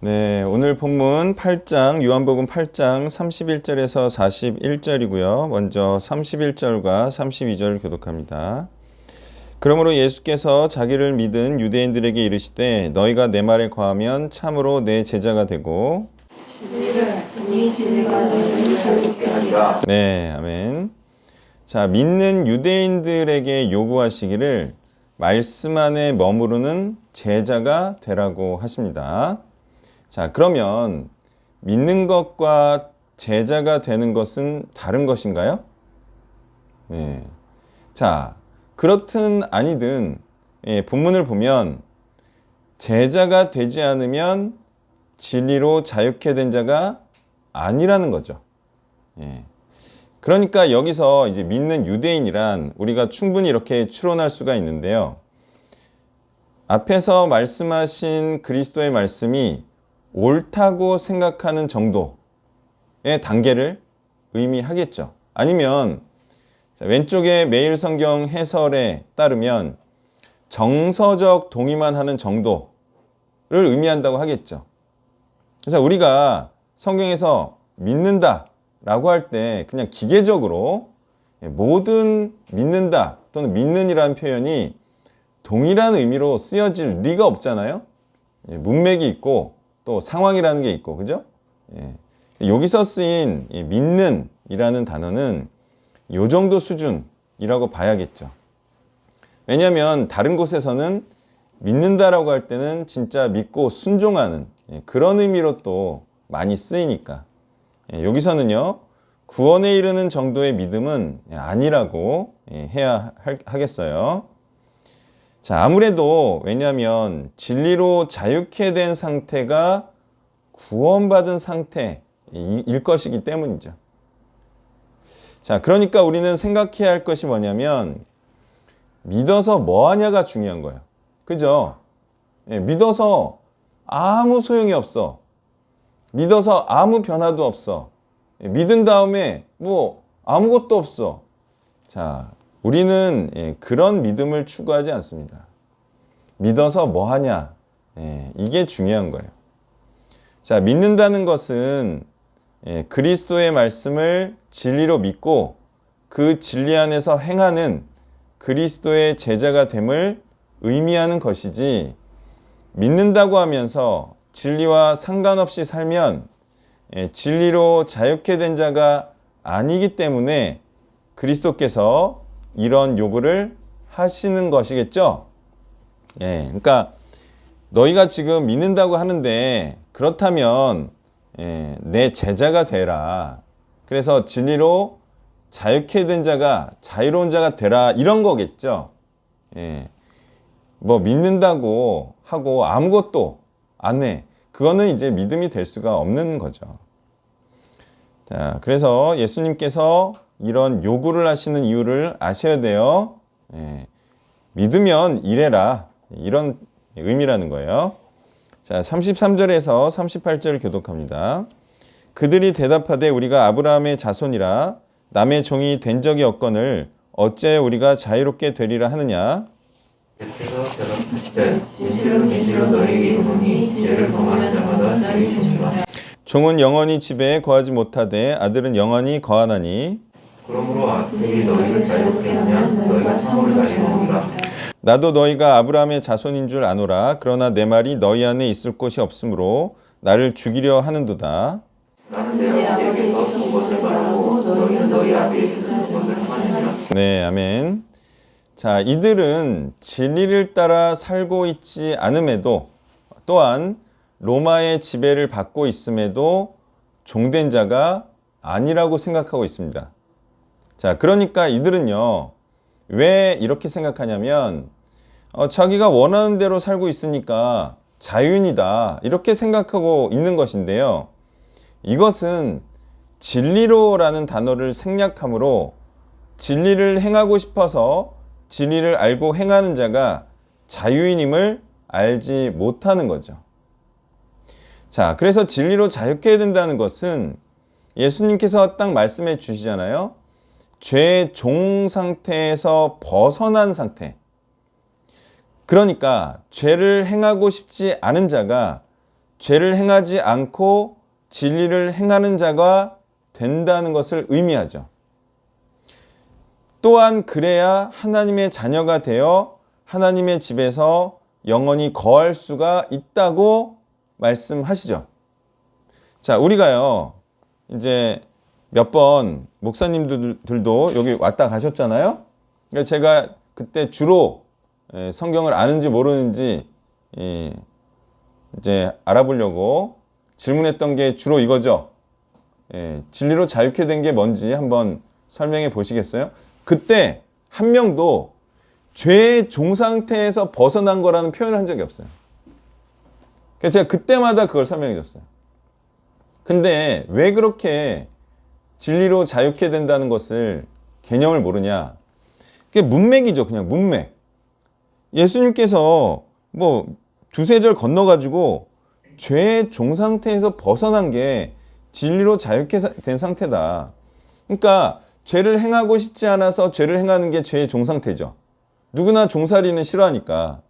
네, 오늘 본문 8장, 요한복음 8장 31절에서 41절이고요. 먼저 31절과 32절을 교독합니다. 그러므로 예수께서 자기를 믿은 유대인들에게 이르시되 너희가 내 말에 거하면 참으로 내 제자가 되고 네, 아멘. 자, 믿는 유대인들에게 요구하시기를 말씀 안에 머무르는 제자가 되라고 하십니다. 자, 그러면 믿는 것과 제자가 되는 것은 다른 것인가요? 네. 자, 그렇든 아니든 본문을 보면 제자가 되지 않으면 진리로 자유케 된 자가 아니라는 거죠. 예. 그러니까 여기서 이제 믿는 유대인이란 우리가 충분히 이렇게 추론할 수가 있는데요. 앞에서 말씀하신 그리스도의 말씀이 옳다고 생각하는 정도의 단계를 의미하겠죠. 아니면 왼쪽에 매일 성경 해설에 따르면 정서적 동의만 하는 정도를 의미한다고 하겠죠. 그래서 우리가 성경에서 믿는다라고 할 때 그냥 기계적으로 모든 믿는다 또는 믿는이라는 표현이 동일한 의미로 쓰여질 리가 없잖아요. 문맥이 있고 또 상황이라는 게 있고, 그죠? 여기서 쓰인 믿는이라는 단어는 이 정도 수준이라고 봐야겠죠. 왜냐하면 다른 곳에서는 믿는다라고 할 때는 진짜 믿고 순종하는 그런 의미로 또 많이 쓰이니까 여기서는요 구원에 이르는 정도의 믿음은 아니라고 해야 하겠어요. 자, 아무래도 왜냐하면 진리로 자유케 된 상태가 구원받은 상태일 것이기 때문이죠. 자, 그러니까 우리는 생각해야 할 것이 뭐냐면 믿어서 뭐 하냐가 중요한 거예요. 그죠? 믿어서 아무 소용이 없어. 믿어서 아무 변화도 없어. 믿은 다음에 뭐 아무것도 없어. 자, 우리는 그런 믿음을 추구하지 않습니다. 믿어서 뭐 하냐? 이게 중요한 거예요. 자, 믿는다는 것은 그리스도의 말씀을 진리로 믿고 그 진리 안에서 행하는 그리스도의 제자가 됨을 의미하는 것이지, 믿는다고 하면서 진리와 상관없이 살면 진리로 자유케 된 자가 아니기 때문에 그리스도께서 이런 요구를 하시는 것이겠죠. 그러니까 너희가 지금 믿는다고 하는데 그렇다면 내 제자가 되라. 그래서 진리로 자유케 된 자가 자유로운 자가 되라, 이런 거겠죠. 뭐 믿는다고 하고 아무것도 안 해. 그거는 이제 믿음이 될 수가 없는 거죠. 자, 그래서 예수님께서 이런 요구를 하시는 이유를 아셔야 돼요. 믿으면 이래라, 이런 의미라는 거예요. 자, 33절에서 38절을 교독합니다. 그들이 대답하되 우리가 아브라함의 자손이라 남의 종이 된 적이 없거늘 어째 우리가 자유롭게 되리라 하느냐. 예수께서 대답하시되 진실로 너희에게 이르노니 죄를 범하는 자마다 죄의 종이라. 종은 영원히 집에 거하지 못하되 아들은 영원히 거하나니 그러므로 아들이 너희를 자유롭게 하면 너희가 참으로 자유로우리라. 나도 너희가 아브라함의 자손인 줄 아노라. 그러나 내 말이 너희 안에 있을 곳이 없으므로 나를 죽이려 하는도다. 나는 내 아버지께서 본 것을 말하고 너희는 너희 아버지께서 본 것을 말하니라. 네, 아멘. 자, 이들은 진리를 따라 살고 있지 않음에도 또한 로마의 지배를 받고 있음에도 종된 자가 아니라고 생각하고 있습니다. 자, 그러니까 이들은요, 왜 이렇게 생각하냐면 자기가 원하는 대로 살고 있으니까 자유인이다, 이렇게 생각하고 있는 것인데요. 이것은 진리로라는 단어를 생략함으로 진리를 행하고 싶어서 진리를 알고 행하는 자가 자유인임을 알지 못하는 거죠. 자, 그래서 진리로 자유케 해야 된다는 것은 예수님께서 딱 말씀해 주시잖아요. 죄의 종 상태에서 벗어난 상태. 그러니까 죄를 행하고 싶지 않은 자가 죄를 행하지 않고 진리를 행하는 자가 된다는 것을 의미하죠. 또한 그래야 하나님의 자녀가 되어 하나님의 집에서 영원히 거할 수가 있다고 말씀하시죠. 자, 우리가요, 이제 몇 번 목사님들도 여기 왔다 가셨잖아요. 그러니까 제가 그때 주로 성경을 아는지 모르는지 이제 알아보려고 질문했던 게 주로 이거죠. 진리로 자유케 된 게 뭔지 한번 설명해 보시겠어요? 그때 한 명도 죄의 종상태에서 벗어난 거라는 표현을 한 적이 없어요. 그래서 제가 그때마다 그걸 설명해 줬어요. 근데 왜 그렇게 진리로 자유케 된다는 것을 개념을 모르냐? 그게 문맥이죠. 그냥 문맥. 예수님께서 뭐 두세 절 건너가지고 죄의 종상태에서 벗어난 게 진리로 자유케 된 상태다. 그러니까 죄를 행하고 싶지 않아서 죄를 행하는 게 죄의 종상태죠. 누구나 종살이는 싫어하니까.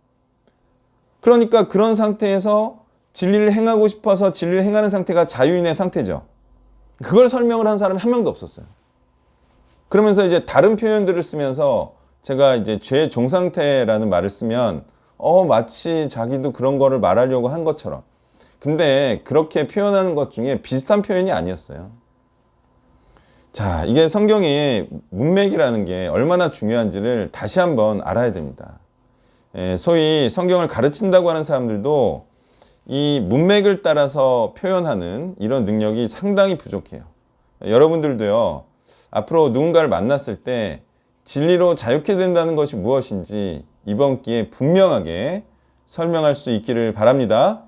그러니까 그런 상태에서 진리를 행하고 싶어서 진리를 행하는 상태가 자유인의 상태죠. 그걸 설명을 한 사람이 한 명도 없었어요. 그러면서 이제 다른 표현들을 쓰면서 제가 이제 죄의 종상태라는 말을 쓰면 마치 자기도 그런 거를 말하려고 한 것처럼. 근데 그렇게 표현하는 것 중에 비슷한 표현이 아니었어요. 자, 이게 성경의 문맥이라는 게 얼마나 중요한지를 다시 한번 알아야 됩니다. 소위 성경을 가르친다고 하는 사람들도 이 문맥을 따라서 표현하는 이런 능력이 상당히 부족해요. 여러분들도요, 앞으로 누군가를 만났을 때 진리로 자유케 된다는 것이 무엇인지 이번 기회에 분명하게 설명할 수 있기를 바랍니다.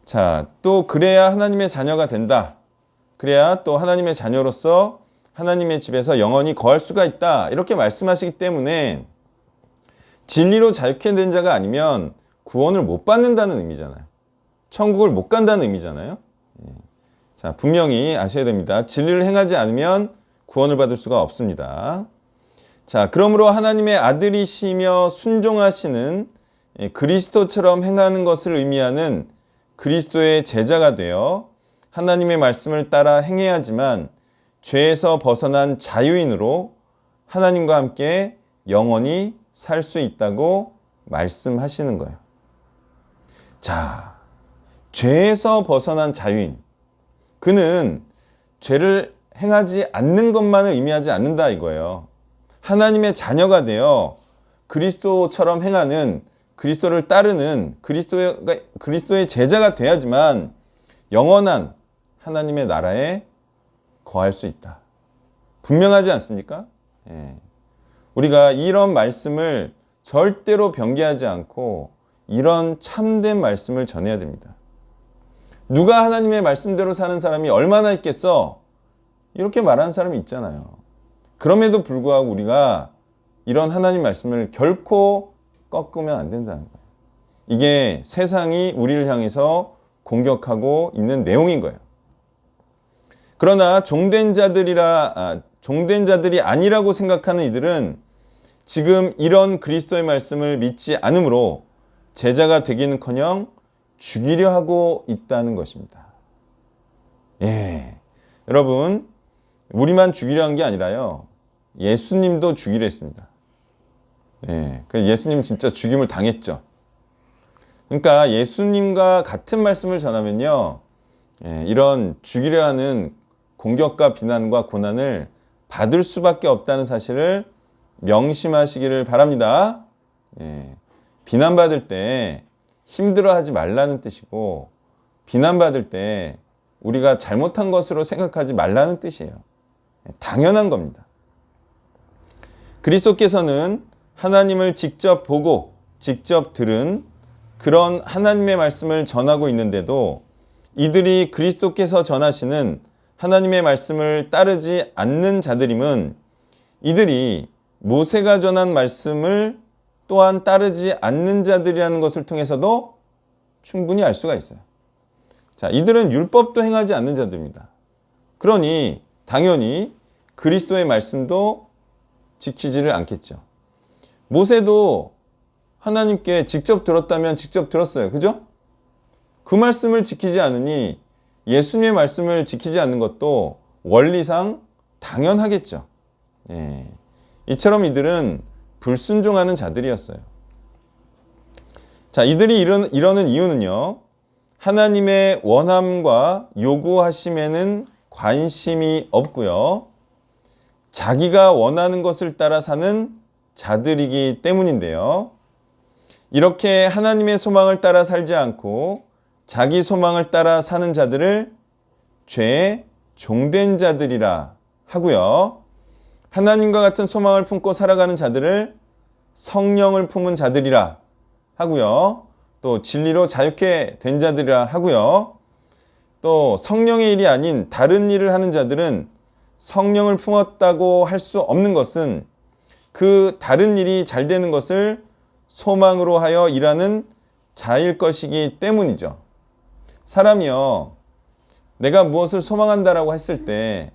자, 또 그래야 하나님의 자녀가 된다. 그래야 또 하나님의 자녀로서 하나님의 집에서 영원히 거할 수가 있다. 이렇게 말씀하시기 때문에 진리로 자유케 된 자가 아니면 구원을 못 받는다는 의미잖아요. 천국을 못 간다는 의미잖아요. 자, 분명히 아셔야 됩니다. 진리를 행하지 않으면 구원을 받을 수가 없습니다. 자, 그러므로 하나님의 아들이시며 순종하시는 그리스도처럼 행하는 것을 의미하는 그리스도의 제자가 되어 하나님의 말씀을 따라 행해야지만 죄에서 벗어난 자유인으로 하나님과 함께 영원히 살 수 있다고 말씀하시는 거예요. 자, 죄에서 벗어난 자유인. 그는 죄를 행하지 않는 것만을 의미하지 않는다 이거예요. 하나님의 자녀가 되어 그리스도처럼 행하는, 그리스도를 따르는 그리스도의 제자가 돼야지만 영원한 하나님의 나라에 거할 수 있다. 분명하지 않습니까? 우리가 이런 말씀을 절대로 변개하지 않고 이런 참된 말씀을 전해야 됩니다. 누가 하나님의 말씀대로 사는 사람이 얼마나 있겠어? 이렇게 말하는 사람이 있잖아요. 그럼에도 불구하고 우리가 이런 하나님 말씀을 결코 꺾으면 안 된다는 거예요. 이게 세상이 우리를 향해서 공격하고 있는 내용인 거예요. 그러나 종된 자들이 아니라고 생각하는 이들은 지금 이런 그리스도의 말씀을 믿지 않으므로 제자가 되기는커녕 죽이려 하고 있다는 것입니다. 여러분, 우리만 죽이려 한 게 아니라요, 예수님도 죽이려 했습니다. 예수님 진짜 죽임을 당했죠. 그러니까 예수님과 같은 말씀을 전하면요, 이런 죽이려 하는 공격과 비난과 고난을 받을 수밖에 없다는 사실을 명심하시기를 바랍니다. 비난받을 때 힘들어하지 말라는 뜻이고, 비난받을 때 우리가 잘못한 것으로 생각하지 말라는 뜻이에요. 당연한 겁니다. 그리스도께서는 하나님을 직접 보고 직접 들은 그런 하나님의 말씀을 전하고 있는데도 이들이 그리스도께서 전하시는 하나님의 말씀을 따르지 않는 자들임은 이들이 모세가 전한 말씀을 또한 따르지 않는 자들이라는 것을 통해서도 충분히 알 수가 있어요. 자, 이들은 율법도 행하지 않는 자들입니다. 그러니 당연히 그리스도의 말씀도 지키지를 않겠죠. 모세도 하나님께 직접 들었다면 직접 들었어요. 그죠? 그 말씀을 지키지 않으니 예수님의 말씀을 지키지 않는 것도 원리상 당연하겠죠. 예. 이처럼 이들은 불순종하는 자들이었어요. 자, 이들이 이러는 이유는요, 하나님의 원함과 요구하심에는 관심이 없고요, 자기가 원하는 것을 따라 사는 자들이기 때문인데요. 이렇게 하나님의 소망을 따라 살지 않고 자기 소망을 따라 사는 자들을 죄의 종된 자들이라 하고요, 하나님과 같은 소망을 품고 살아가는 자들을 성령을 품은 자들이라 하고요, 또 진리로 자유케 된 자들이라 하고요, 또 성령의 일이 아닌 다른 일을 하는 자들은 성령을 품었다고 할 수 없는 것은 그 다른 일이 잘 되는 것을 소망으로 하여 일하는 자일 것이기 때문이죠. 사람이요, 내가 무엇을 소망한다라고 했을 때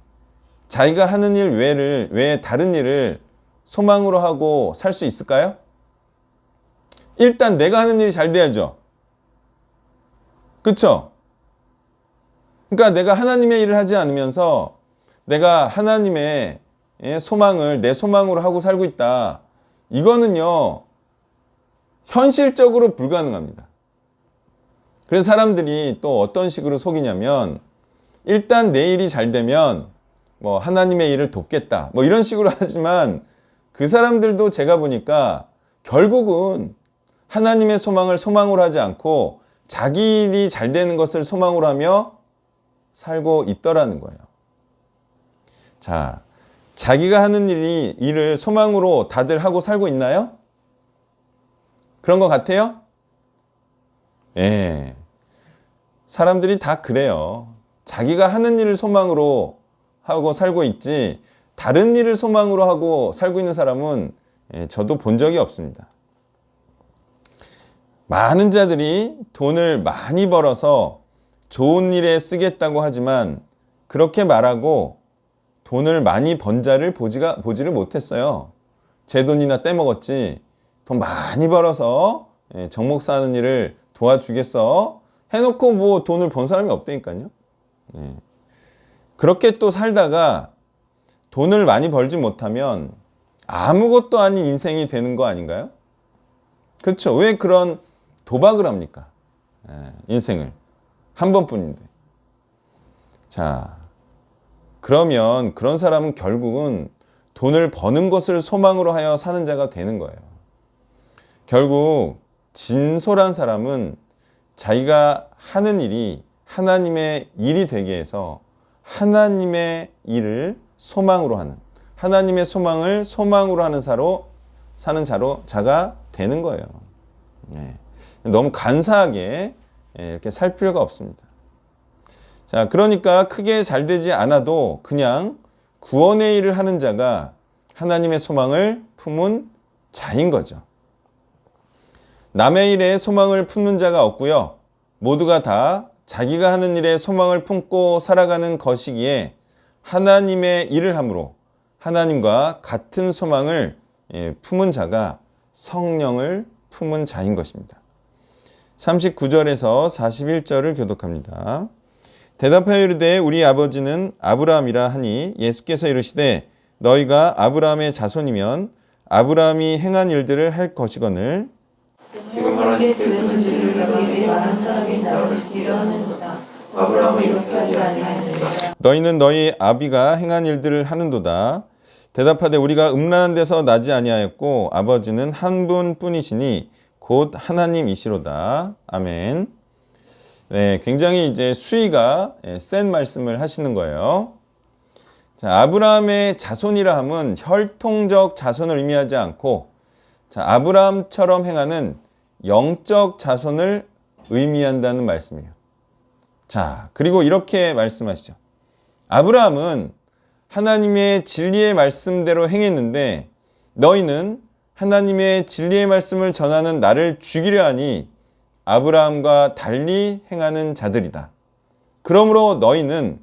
자기가 하는 일 외에 다른 일을 소망으로 하고 살 수 있을까요? 일단 내가 하는 일이 잘 돼야죠. 그쵸? 그러니까 내가 하나님의 일을 하지 않으면서 내가 하나님의 소망을 내 소망으로 하고 살고 있다. 이거는요, 현실적으로 불가능합니다. 그래서 사람들이 또 어떤 식으로 속이냐면, 일단 내 일이 잘 되면 뭐 하나님의 일을 돕겠다, 뭐 이런 식으로 하지만 그 사람들도 제가 보니까 결국은 하나님의 소망을 소망으로 하지 않고 자기 일이 잘 되는 것을 소망으로 하며 살고 있더라는 거예요. 자, 자기가 하는 일을 소망으로 다들 하고 살고 있나요? 그런 것 같아요? 예. 사람들이 다 그래요. 자기가 하는 일을 소망으로 하고 살고 있지, 다른 일을 소망으로 하고 살고 있는 사람은 저도 본 적이 없습니다. 많은 자들이 돈을 많이 벌어서 좋은 일에 쓰겠다고 하지만 그렇게 말하고 돈을 많이 번 자를 보지를 못했어요. 제 돈이나 떼먹었지, 돈 많이 벌어서 정 목사 하는 일을 도와주겠어 해놓고 뭐 돈을 번 사람이 없다니까요. 그렇게 또 살다가 돈을 많이 벌지 못하면 아무것도 아닌 인생이 되는 거 아닌가요? 그렇죠. 왜 그런 도박을 합니까? 인생을 한 번뿐인데. 자, 그러면 그런 사람은 결국은 돈을 버는 것을 소망으로 하여 사는 자가 되는 거예요. 결국 진솔한 사람은 자기가 하는 일이 하나님의 일이 되게 해서 하나님의 일을 소망으로 하는, 하나님의 소망을 소망으로 하는 자가 되는 거예요. 너무 간사하게 이렇게 살 필요가 없습니다. 자, 그러니까 크게 잘 되지 않아도 그냥 구원의 일을 하는 자가 하나님의 소망을 품은 자인 거죠. 남의 일에 소망을 품는 자가 없고요, 모두가 다 자기가 하는 일에 소망을 품고 살아가는 것이기에 하나님의 일을 함으로 하나님과 같은 소망을 품은 자가 성령을 품은 자인 것입니다. 39절에서 41절을 교독합니다. 대답하여 이르되 우리 아버지는 아브라함이라 하니 예수께서 이르시되 너희가 아브라함의 자손이면 아브라함이 행한 일들을 할 것이거늘 지금 말하는 그 진리를 너희에게 말한 사람이 나를 죽이려 하는도다. 아브라함은 이렇게 하지 아니하였느니라. 너희는 너희 아비가 행한 일들을 하는도다. 대답하되 우리가 음란한 데서 나지 아니하였고 아버지는 한 분뿐이시니 곧 하나님이시로다. 아멘. 네, 굉장히 이제 수위가 센 말씀을 하시는 거예요. 자, 아브라함의 자손이라 함은 혈통적 자손을 의미하지 않고, 자, 아브라함처럼 행하는 영적 자손을 의미한다는 말씀이에요. 자, 그리고 이렇게 말씀하시죠. 아브라함은 하나님의 진리의 말씀대로 행했는데 너희는 하나님의 진리의 말씀을 전하는 나를 죽이려 하니 아브라함과 달리 행하는 자들이다. 그러므로 너희는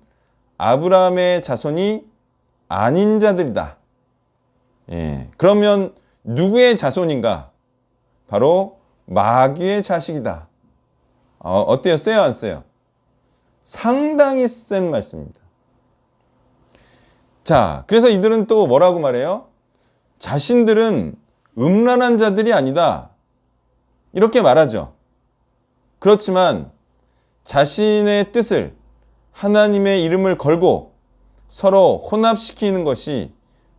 아브라함의 자손이 아닌 자들이다. 그러면 누구의 자손인가? 바로 마귀의 자식이다. 어때요? 세요? 안 세요? 상당히 센 말씀입니다. 자, 그래서 이들은 또 뭐라고 말해요? 자신들은 음란한 자들이 아니다. 이렇게 말하죠. 그렇지만 자신의 뜻을 하나님의 이름을 걸고 서로 혼합시키는 것이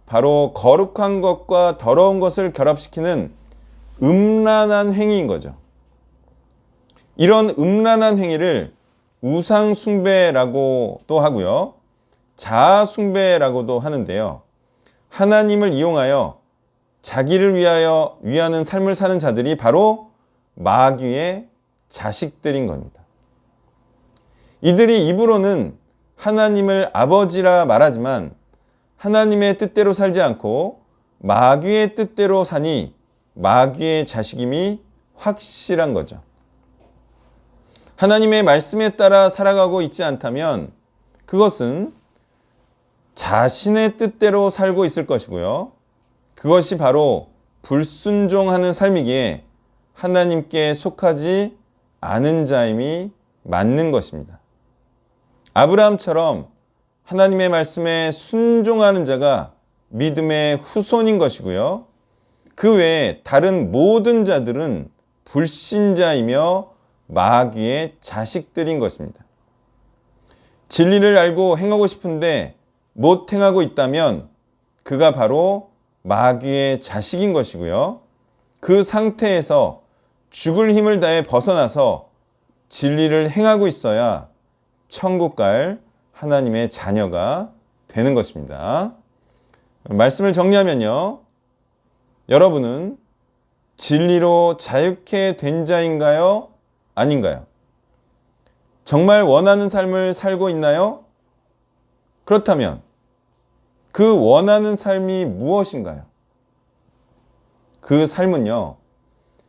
바로 거룩한 것과 더러운 것을 결합시키는 음란한 행위인 거죠. 이런 음란한 행위를 우상숭배라고도 하고요. 자아숭배라고도 하는데요. 하나님을 이용하여 자기를 위하는 삶을 사는 자들이 바로 마귀의 자식들인 겁니다. 이들이 입으로는 하나님을 아버지라 말하지만 하나님의 뜻대로 살지 않고 마귀의 뜻대로 사니 마귀의 자식임이 확실한 거죠. 하나님의 말씀에 따라 살아가고 있지 않다면 그것은 자신의 뜻대로 살고 있을 것이고요. 그것이 바로 불순종하는 삶이기에 하나님께 속하지 않은 자임이 맞는 것입니다. 아브라함처럼 하나님의 말씀에 순종하는 자가 믿음의 후손인 것이고요. 그 외에 다른 모든 자들은 불신자이며 마귀의 자식들인 것입니다. 진리를 알고 행하고 싶은데 못 행하고 있다면 그가 바로 마귀의 자식인 것이고요. 그 상태에서 죽을 힘을 다해 벗어나서 진리를 행하고 있어야 천국 갈 하나님의 자녀가 되는 것입니다. 말씀을 정리하면요. 여러분은 진리로 자유케 된 자인가요? 아닌가요? 정말 원하는 삶을 살고 있나요? 그렇다면 그 원하는 삶이 무엇인가요? 그 삶은요.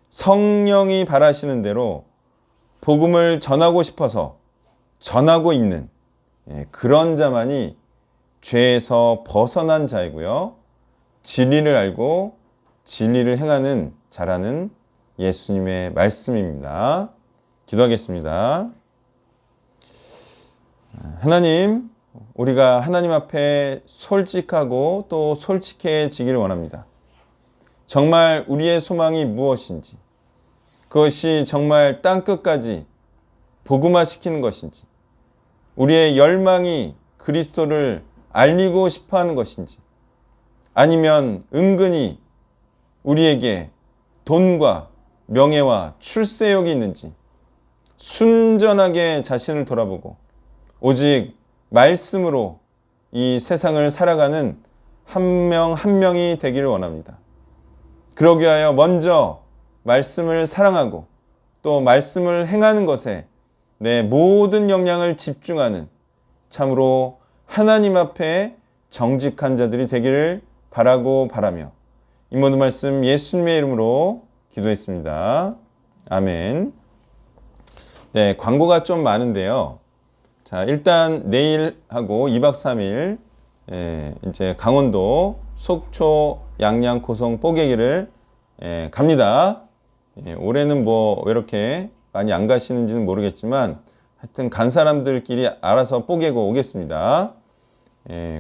성령이 바라시는 대로 복음을 전하고 싶어서 전하고 있는 그런 자만이 죄에서 벗어난 자이고요. 진리를 알고 진리를 행하는 자라는 예수님의 말씀입니다. 기도하겠습니다. 하나님, 우리가 하나님 앞에 솔직하고 또 솔직해지기를 원합니다. 정말 우리의 소망이 무엇인지, 그것이 정말 땅끝까지 복음화시키는 것인지, 우리의 열망이 그리스도를 알리고 싶어하는 것인지, 아니면 은근히 우리에게 돈과 명예와 출세욕이 있는지 순전하게 자신을 돌아보고 오직 말씀으로 이 세상을 살아가는 한 명 한 명이 되기를 원합니다. 그러기 위하여 먼저 말씀을 사랑하고 또 말씀을 행하는 것에 내 모든 역량을 집중하는 참으로 하나님 앞에 정직한 자들이 되기를 바라고 바라며 이 모든 말씀 예수님의 이름으로 기도했습니다. 아멘. 네, 광고가 좀 많은데요. 자, 일단 내일하고 2박 3일 이제 강원도 속초 양양 고성 뽀개기를 갑니다. 올해는 뭐 왜 이렇게 많이 안 가시는지는 모르겠지만 하여튼 간 사람들끼리 알아서 뽀개고 오겠습니다.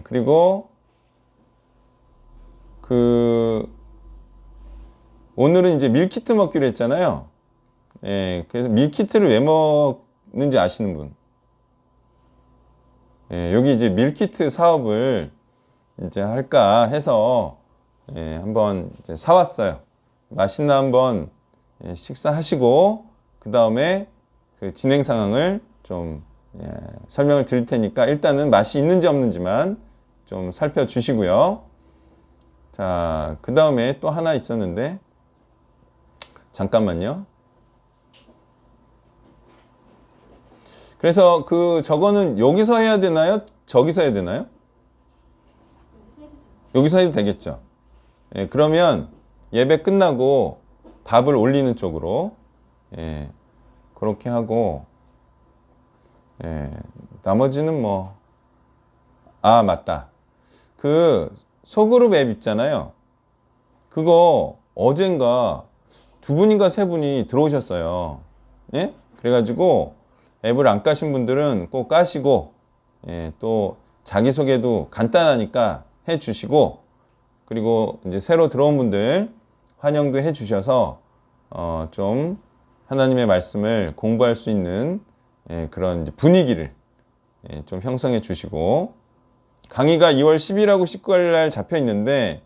그리고 오늘은 이제 밀키트 먹기로 했잖아요. 그래서 밀키트를 왜 먹는지 아시는 분? 여기 이제 밀키트 사업을 이제 할까 해서 한번 이제 사왔어요. 맛있나 한번 식사하시고 그 다음에 그 진행 상황을 좀 설명을 드릴 테니까 일단은 맛이 있는지 없는지만 좀 살펴주시고요. 자, 그 다음에 또 하나 있었는데 잠깐만요. 그래서 저거는 여기서 해야 되나요? 저기서 해야 되나요? 여기서 해도 되겠죠. 그러면 예배 끝나고 밥을 올리는 쪽으로 그렇게 하고 나머지는 뭐 맞다. 그 소그룹 앱 있잖아요. 그거 어젠가 2분인가 3분이 들어오셨어요. 예? 그래가지고 앱을 안 까신 분들은 꼭 까시고, 또 자기소개도 간단하니까 해주시고, 그리고 이제 새로 들어온 분들 환영도 해주셔서 좀 하나님의 말씀을 공부할 수 있는 그런 이제 분위기를 좀 형성해 주시고, 강의가 2월 10일하고 19일 날 잡혀 있는데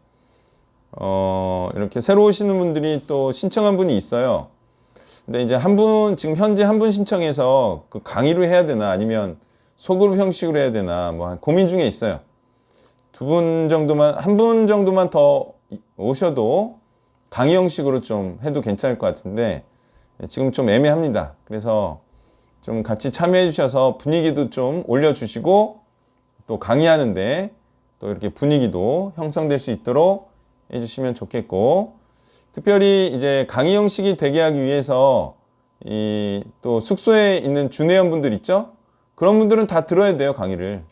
이렇게 새로 오시는 분들이 또 신청한 분이 있어요. 근데 이제 지금 현재 한 분 신청해서 그 강의로 해야 되나 아니면 소그룹 형식으로 해야 되나 뭐 고민 중에 있어요. 한 분 정도만 더 오셔도 강의 형식으로 좀 해도 괜찮을 것 같은데 지금 좀 애매합니다. 그래서 좀 같이 참여해 주셔서 분위기도 좀 올려주시고 또 강의하는데 또 이렇게 분위기도 형성될 수 있도록 해주시면 좋겠고, 특별히 이제 강의 형식이 되게 하기 위해서 또 숙소에 있는 주내원분들 있죠? 그런 분들은 다 들어야 돼요, 강의를.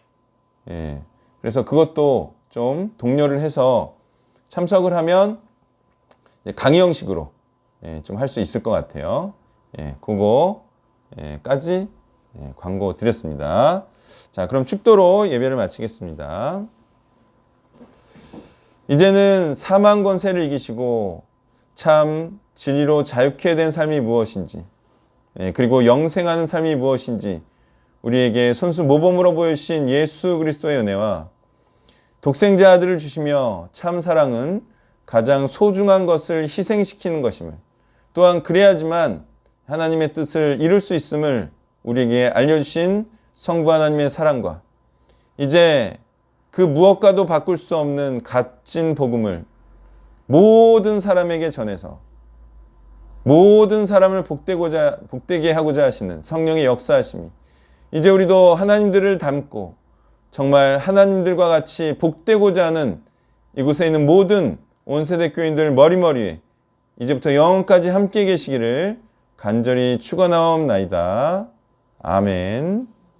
그래서 그것도 좀 독려를 해서 참석을 하면 강의 형식으로 좀 할 수 있을 것 같아요. 그거까지 광고 드렸습니다. 자, 그럼 축도로 예배를 마치겠습니다. 이제는 사망 권세를 이기시고 참 진리로 자유케 된 삶이 무엇인지, 그리고 영생하는 삶이 무엇인지 우리에게 손수 모범으로 보여주신 예수 그리스도의 은혜와 독생자 아들을 주시며 참 사랑은 가장 소중한 것을 희생시키는 것임을, 또한 그래야지만 하나님의 뜻을 이룰 수 있음을 우리에게 알려주신 성부 하나님의 사랑과 이제 그 무엇과도 바꿀 수 없는 값진 복음을 모든 사람에게 전해서 모든 사람을 복되게 하고자 하시는 성령의 역사하심이 이제 우리도 하나님들을 닮고 정말 하나님들과 같이 복되고자 하는 이곳에 있는 모든 온세대 교인들 머리머리에 이제부터 영원까지 함께 계시기를 간절히 축원하옵나이다. 아멘.